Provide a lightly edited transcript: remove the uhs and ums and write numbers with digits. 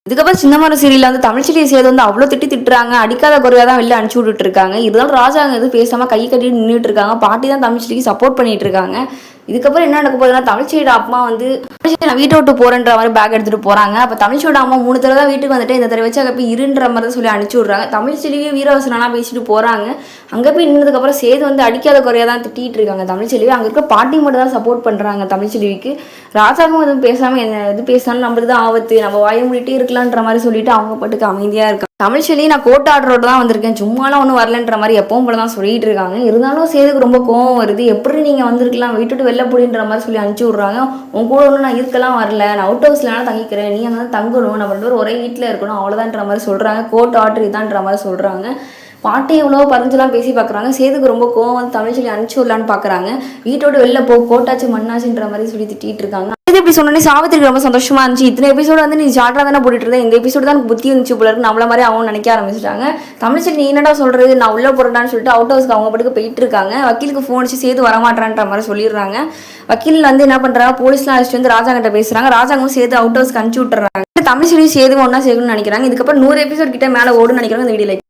இதுக்கப்புறம் சின்னமரம் சீரியல்ல வந்து தமிழ்ச்செல்வி சேது வந்து அவ்வளோ திட்டுறாங்க, அடிக்காத குறையா தான் வெளில அனுப்பிச்சு விட்டுட்டு இருக்காங்க. இருந்தாலும் ராஜா அங்கே எதுவும் பேசாம கை கட்டிட்டு நின்றுட்டு இருக்காங்க. பாட்டி தான் தமிழ்ச்செல்விக்கு சப்போர்ட் பண்ணிட்டு இருக்காங்க. இதுக்கப்புறம் என்ன நடக்க போகுதுன்னா, தமிழ்ச்செல்வியோட அம்மா வந்து நான் வீட்டை விட்டு போறேன்ற மாதிரி பேக் எடுத்துட்டு போறாங்க. அப்ப தமிழ்ச்செல்வியோட அம்மா 3 தடவை தான் வீட்டுக்கு வந்துட்டு இந்த தடவை வச்சு அங்கே போய் இருன்ற மாதிரி தான் சொல்லி அனுப்பிச்சு விடுறாங்க. தமிழ்ச்செல்வியும் வீரவசனா பேசிட்டு போறாங்க. அங்கே போய் நின்னதுக்கு அப்புறம் சேது வந்து அடிக்காத குறையா தான் திட்டிட்டு இருக்காங்க தமிழ்ச்செல்வி. அங்கே இருக்க பாட்டி மட்டும் தான் சப்போர்ட் பண்றாங்க தமிழ்ச்செல்விக்கு. ராஜாவும் எதுவும் பேசாம என்ன எது பேசினாலும் நம்மளுக்கு தான் ஆபத்து, நம்ம வாய மூடிட்டே இருக்கலான்ற மாதிரி சொல்லிட்டு அவங்க பாட்டுக்கு அமைதியா இருக்காங்க. தமிழ்ச்செல்வி நான் கோர்ட் ஆர்டரோட தான் வந்திருக்கேன், சும்மாலாம் ஒன்றும் வரலன்ற மாதிரி எப்பவும் போல தான் சொல்லிட்டு இருக்காங்க. இருந்தாலும் சேதுக்கு ரொம்ப கோவம் வருது. எப்படி நீங்க வந்திருக்கலாம், விட்டுட்டு வெளில போடின்ற மாதிரி சொல்லி அனுப்பிச்சு விட்றாங்க. உன் கூட ஒன்றும் நான் இருக்கலாம் வரல, நான் அவுட் ஹவுஸ்ல வேணா தங்கிக்கிறேன், நீ அங்கே தான் தங்கணும், நம்ம 2 பேரும் ஒரே வீட்டில் இருக்கணும், அவ்வளோதான்ற மாதிரி சொல்றாங்க. கோர்ட் ஆர்டர் இதான்ற மாதிரி சொல்றாங்க. பாட்டி எவ்வளோ பறிஞ்செல்லாம் பேசி பார்க்குறாங்க. சேதுக்கு ரொம்ப கோவம் வந்து தமிழ்ச்செல்வி அனுப்பிச்சு விடலான்னு பார்க்குறாங்க. வீட்டோட வெளில போ, கோட்டாச்சு மண்ணாச்சுன்ற மாதிரி சொல்லி திட்டிட்டு இருக்காங்க. இப்படி சொன்னோன்னே சாவித்திரிக்கு ரொம்ப சந்தோஷமா இருந்துச்சு. இத்தனை எபிசோடு வந்து நீ ஷார்ட்டாக தானே போட்டுட்டு இருந்தேன், எங்கள் எபிசோடு தான் எனக்கு புத்தி இருந்துச்சு போல இருக்கு, நம்மள மாதிரி அவங்க நினைக்க ஆரம்பிச்சிட்டாங்க. தமிழ்ச்செல்வி நீ என்னடா சொல்றது, நான் உள்ள போறேன்னு சொல்லிட்டு அவுட் ஹவுஸ்க்கு அவங்க பாட்டுக்கு போயிட்டு இருக்காங்க. வக்கீலுக்கு ஃபோன் அடிச்சு சேது வரமாட்டான்ற மாதிரி சொல்லிடுறாங்க. வக்கீல் வந்து என்ன பண்றாங்க, போலீஸ்லாம் அழைச்சிட்டு வந்து ராஜா கிட்ட பேசுறாங்க. ராஜாவும் சேது அவுட் ஹவுஸ்க்கு அனுப்பிச்சு விட்டுறாங்க. தமிழ்ச்செல்வி சேது ஒன்னா சேர்க்கணும்னு நினைக்கிறாங்க. இதுக்கப்புறம் 100 எபிசோட் கிட்ட மேலே ஓடுன்னு நினைக்கிறாங்க. இந்த வீடியோல